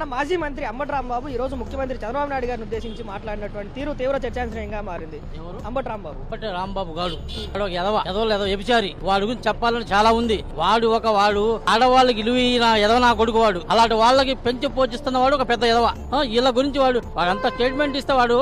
అన్న మాజీ మంత్రి అంబటి రాంబాబు ఈ రోజు ముఖ్యమంత్రి చంద్రబాబు నాయుడు గారిని ఉద్దేశించి మాట్లాడినటువంటి తీరు తీవ్ర చర్చాంశంగా మారింది. అంబటి రాంబాబు గాడు ఏదో వ్యభిచారి, వాడి గురించి చెప్పాలని చాలా ఉంది. వాడు ఆడవాళ్ళకి ఇలువైన ఎదవ నా కొడుకు వాడు. అలాంటి వాళ్ళకి పెంచి పోషిస్తున్న వాడు ఒక పెద్ద ఎదవ. వీళ్ళ గురించి వాడంతా స్టేట్మెంట్ ఇస్తే వాడు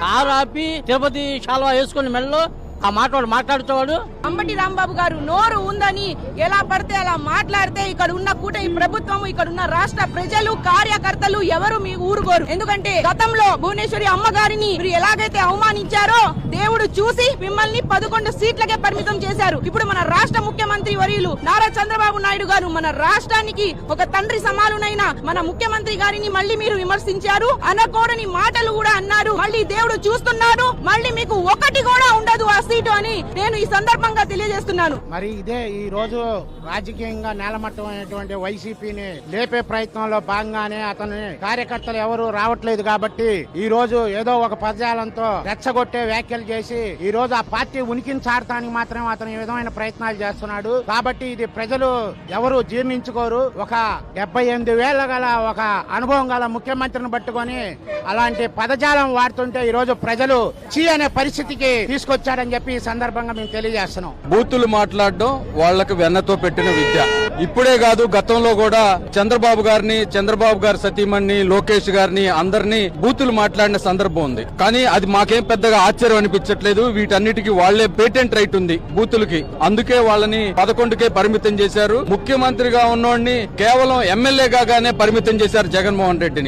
కారు ఆపి తిరుపతి శాల్వా వేసుకుని మెల్లో ఆ మాట్లాడుతాడు. అంబటి రాంబాబు గారు నోరు ఉందని ఎలా పడితే అలా మాట్లాడితే ఇక్కడ ఉన్న కూటమి ప్రభుత్వం, ఇక్కడ ఉన్న రాష్ట్ర ప్రజలు, కార్యకర్తలు ఎవరు మీ ఊరుకోరు. ఎందుకంటే గతంలో భువనేశ్వరి అమ్మగారిని మీరు ఎలాగైతే అవమానించారో దేవుడు చూసి మిమ్మల్ని 11 సీట్లకే పరిమితం చేశారు. ఇప్పుడు మన రాష్ట్ర ముఖ్యమంత్రి వర్యులు నారా చంద్రబాబు నాయుడు గారు మన రాష్ట్రానికి ఒక తండ్రి సమానునైన మన ముఖ్యమంత్రి గారిని మళ్ళీ మీరు విమర్శించారు. అనకూడని మాటలు కూడా అన్నారు. మళ్ళీ దేవుడు చూస్తున్నాడు. మళ్ళీ మీకు ఒకటి కూడా ఉండదు ఆ సీటు అని నేను ఈ సందర్భంగా తెలియజేస్తున్నాను. మరి ఇదే ఈ రోజు రాజకీయంగా నేలమట్టమైనటువంటి వైసీపీని లేపే ప్రయత్నంలో భాగంగానే అతని కార్యకర్తలు ఎవరు రావట్లేదు కాబట్టి ఈ రోజు ఏదో ఒక పదజాలంతో రెచ్చగొట్టే వ్యాఖ్యలు చేసి ఈ రోజు ఆ పార్టీ ఉనికిని చాడటానికి మాత్రం అతను ఈ విధమైన ప్రయత్నాలు చేస్తున్నాడు. కాబట్టి ఇది ప్రజలు ఎవరు జీర్ణించుకోరు. ఒక 78 గల ఒక అనుభవం గల ముఖ్యమంత్రిని పట్టుకొని అలాంటి పదజాలం వాడుతుంటే ఈ రోజు ప్రజలు చీ అనే పరిస్థితికి తీసుకొచ్చారని చెప్పి ఈ సందర్భంగా మేము తెలియజేస్తున్నాం. బూతులు మాట్లాడడం వాళ్లకు వెన్నతో పెట్టిన విద్య. ఇప్పుడే కాదు, గతంలో కూడా చంద్రబాబు గారి సతీమణి లోకేష్ గారిని అందరినీ బూతులు మాట్లాడిన సందర్భం ఉంది. కానీ అది మాకేం పెద్దగా ఆశ్చర్యం అనిపించట్లేదు. వీటన్నిటికీ వాళ్లే పేటెంట్ రైట్ ఉంది బూతులకి. అందుకే వాళ్ళని 11కే పరిమితం చేశారు. ముఖ్యమంత్రిగా ఉన్నోడిని కేవలం ఎమ్మెల్యేగానే పరిమితం చేశారు జగన్మోహన్ రెడ్డిని.